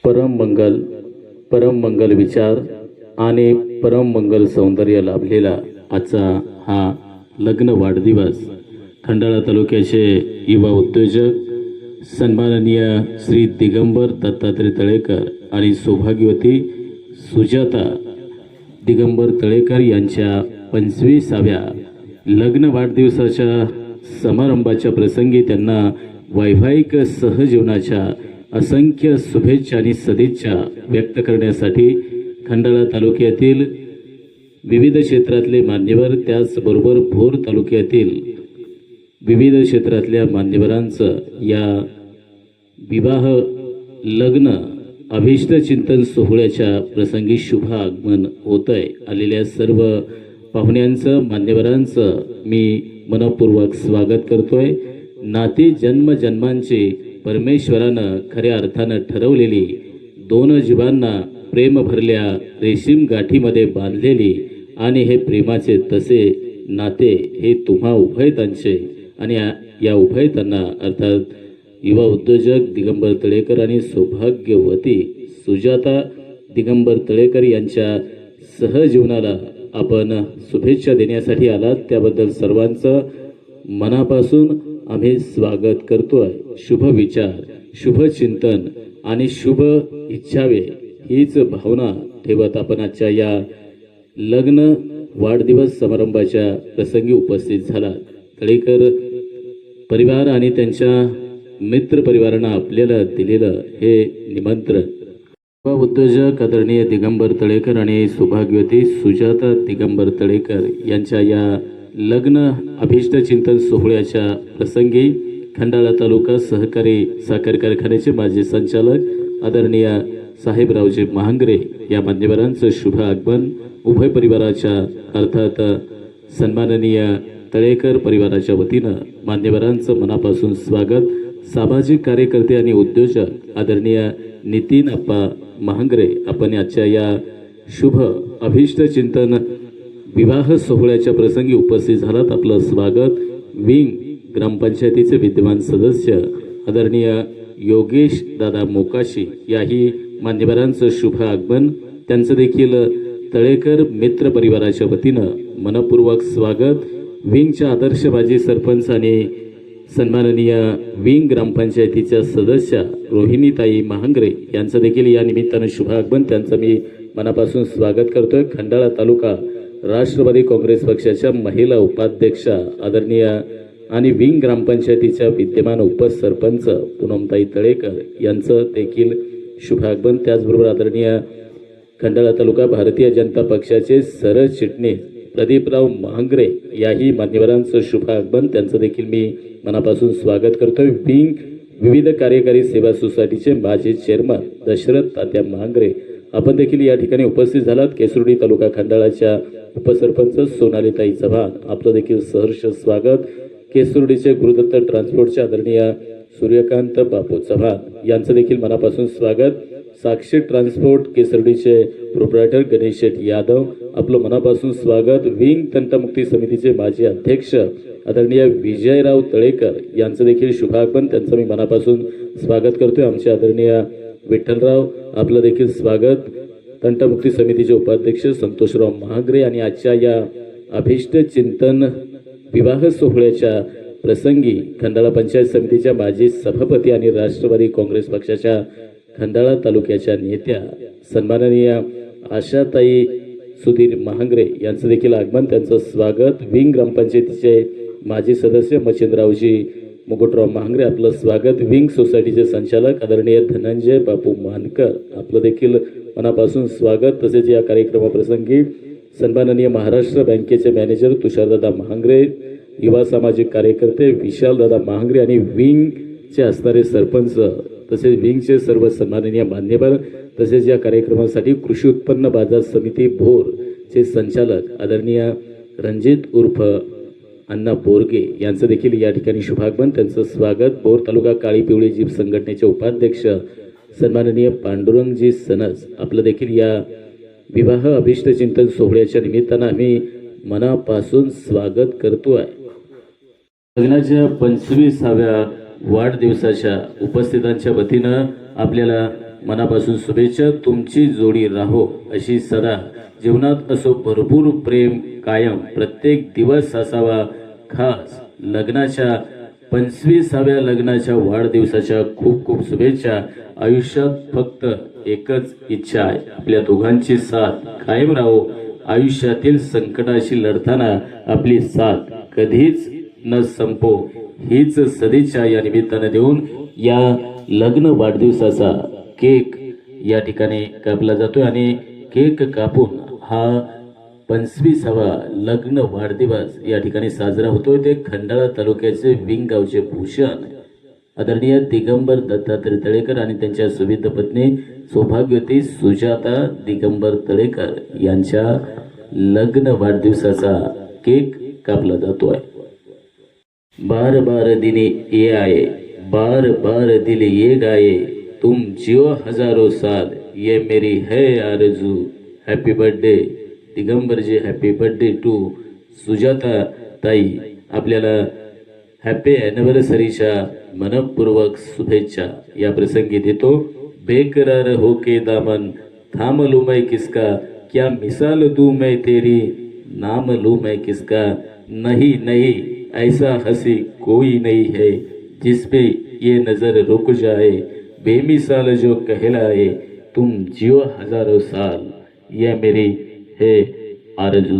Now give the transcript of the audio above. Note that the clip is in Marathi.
परम मंगल विचार आणि परम मंगल सौंदर्य लाभलेला आजचा हा लग्न वाढदिवस खंडाळा तालुक्याचे युवा उद्योजक सन्माननीय श्री दिगंबर दत्तात्रय तळेकर आणि सौभाग्यवती सुजाता दिगंबर तळेकर यांच्या 25व्या लग्न वाढदिवसाच्या समारंभाच्या प्रसंगी त्यांना वैवाहिक सहजीवनाच्या असंख्य शुभेच्छा आणि सदिच्छा व्यक्त करण्यासाठी खंडाळा तालुक्यातील विविध क्षेत्रातले मान्यवर त्याचबरोबर भोर तालुक्यातील विविध क्षेत्रातल्या मान्यवरांचं या विवाह लग्न अभिष्ट चिंतन सोहळ्याच्या प्रसंगी शुभ आगमन होतंय। आलेल्या सर्व पाहुण्यांचं मान्यवरांचं मी मनपूर्वक स्वागत करतोय। नाती जन्मजन्मांची परमेश्वरानं खऱ्या अर्थानं ठरवलेली दोन जीवांना प्रेम भरल्या रेशीम गाठीमध्ये बांधलेली आणि हे प्रेमाचे तसे नाते हे तुम्हा उभयतांचे आणि या उभयतांना अर्थात युवा उद्योजक दिगंबर तळेकर आणि सौभाग्यवती सुजाता दिगंबर तळेकर यांच्या सहजीवनाला आपण शुभेच्छा देण्यासाठी आलात त्याबद्दल सर्वांचं मनापासून आम्ही स्वागत करतोय। शुभ विचार, शुभ चिंतन आणि शुभ इच्छावे हीच भावना ठेवत आपण आजच्या या लग्न वाढदिवस समारंभाच्या प्रसंगी उपस्थित झाला। तळेकर परिवार आणि त्यांच्या मित्र परिवारांना आपल्याला दिलेलं हे निमंत्रण उद्योजक आदरणीय दिगंबर तळेकर आणि सौभाग्यवती सुजाता दिगंबर तळेकर यांच्या या लग्न अभिष्ट चिंतन सोहळ्याच्या प्रसंगी खंडाळा तालुका सहकारी साखर कारखान्याचे माजी संचालक आदरणीय साहेबरावजी महांगरे या मान्यवरांचं शुभ आगमन उभय परिवाराच्या अर्थात सन्माननीय तळेकर परिवाराच्या वतीनं मान्यवरांचं मनापासून स्वागत। सामाजिक कार्यकर्ते आणि उद्योजक आदरणीय नितीन अप्पा महांगरे आपण आजच्या या शुभ अभिष्ट चिंतन विवाह सोहळ्याच्या प्रसंगी उपस्थित झालात। आपलं स्वागत। विंग ग्रामपंचायतीचे विद्यमान सदस्य आदरणीय योगेश दादा मोकाशी याही मान्यवरांचं शुभ आगमन त्यांचं देखील तळेकर मित्र परिवाराच्या वतीनं मनपूर्वक स्वागत। विंगच्या आदर्श माजी सरपंच आणि सन्माननीय विंग ग्रामपंचायतीच्या सदस्य रोहिणीताई महांगरे यांचं देखील या निमित्तानं शुभ आगमन त्यांचं मी मनापासून स्वागत करतोय। खंडाळा तालुका राष्ट्रवादी काँग्रेस पक्षाच्या महिला उपाध्यक्षा आदरणीय आणि विंग ग्रामपंचायतीच्या विद्यमान उपसरपंच पूनमताई तळेकर यांचं देखील शुभ आगमन। त्याचबरोबर आदरणीय खंडाळा तालुका भारतीय जनता पक्षाचे सरचिटणीस प्रदीपराव महांगरे याही मान्यवरांचं शुभ आगमन त्यांचं देखील मी मनापासून स्वागत करतोय। विंग विविध कार्यकारी सेवा सोसायटीचे माजी चेअरमन दशरथ तात्या महांगरे आपण देखील या ठिकाणी उपस्थित झालात। केसुर्डी तालुका खंडाळाच्या उपसरपंच सोनालीताई चव्हाण आपलं देखील सहर्ष स्वागत। केसुर्डीचे गुरुदत्त ट्रान्सपोर्टचे आदरणीय सूर्यकांत बापू चव्हाण यांचं देखील मनापासून स्वागत। साक्षी ट्रान्सपोर्ट केसर्डीचे प्रोप्रायटर गणेश शेठ यादव आपलं मनापासून स्वागत। विंग तंटमुक्ती समितीचे माजी अध्यक्ष आदरणीय विजयराव तळेकर यांचं देखील शुभ आगमन त्यांचं मी मनापासून स्वागत करतोय। आमचे आदरणीय विठ्ठलराव आपलं देखील स्वागत। तंटमुक्ती समितीचे उपाध्यक्ष संतोषराव महांगरे आणि आजच्या या अभिष्ट चिंतन विवाह सोहळ्याच्या प्रसंगी खंडाळा पंचायत समितीच्या माजी सभापती आणि राष्ट्रवादी काँग्रेस पक्षाच्या खंडाळा तालुक्याच्या नेत्या सन्माननीय आशाताई सुधीर महांगरे यांचं देखील आगमन त्यांचं स्वागत। विंग ग्रामपंचायतीचे माजी सदस्य मच्छिंद्ररावजी मुकुटराव महांगरे आपलं स्वागत। विंग सोसायटीचे संचालक आदरणीय धनंजय बापू मानकर आपलं देखील मनापासून स्वागत। तसेच या कार्यक्रमाप्रसंगी सन्माननीय महाराष्ट्र बँकेचे मॅनेजर तुषारदादा महांगरे, युवा सामाजिक कार्यकर्ते विशालदादा महांगरे आणि विंगचे असणारे सरपंच तसेच विंगचे सर्व सन्माननीय मान्यवर तसेच या कार्यक्रमासाठी कृषी उत्पन्न बाजार समिती भोरचे संचालक आदरणीय रणजित उर्फ अण्णा बोरगे यांचं देखील या ठिकाणी शुभागमन त्यांचं स्वागत। भोर तालुका काळी पिवळी जीप संघटनेचे उपाध्यक्ष सन्माननीय पांडुरंगजी सनस आपलं देखील या विवाह अभिष्ट चिंतन सोहळ्याच्या निमित्तानं आम्ही मनापासून स्वागत करतोय। लग्नाच्या 25व्या वाढदिवसाच्या उपस्थितांच्या वतीनं आपल्याला मनापासून शुभेच्छा. तुमची जोडी राहो अशी सदा. जीवनात असो भरपूर प्रेम कायम. प्रत्येक दिवस असावा खास. लग्नाच्या 25व्या लग्नाच्या वाढदिवसाच्या खूप खूप शुभेच्छा. आयुष्यात फक्त एकच इच्छा आहे, आपल्या दोघांची साथ कायम राहो. आयुष्यातील संकटाशी लढताना आपली साथ कधीच न संपो हीच सदिच्छा या निमित्ताने देऊन या लग्न वाढदिवसाचा केक या ठिकाणी कापला जातोय आणि केक कापून हा 25वा लग्न वाढदिवस या ठिकाणी साजरा होतोय. ते खंडाळा तालुक्याचे विंग गावचे भूषण आदरणीय दिगंबर दत्तात्रय तळेकर आणि त्यांच्या सुविध पत्नी सौभाग्यवती सुजाता दिगंबर तळेकर यांच्या लग्न वाढदिवसाचा केक कापला जातोय. बार बार दिने ये आए, बार बार दिल ये गाए, तुम जियो हजारों साल, ये मेरी है आरजू. Happy birthday Digambarji. Happy birthday to Sujata ताई. आपल्याला हॅपी ॲनिव्हर्सरीच्या मनपूर्वक शुभेच्छा या प्रसंगी देतो. बेकरार हो के दामन थाम लूं मैं किसका, क्या मिसाल दूं मैं तेरी, नाम लूं मैं किसका. नहीं नहीं ऐसा हंसी कोई नहीं है, जिसपे ये नजर रुक जाए, बेमिसाल जो कहलाए, तुम जियो हजारों साल, ये मेरी है आरज़ू.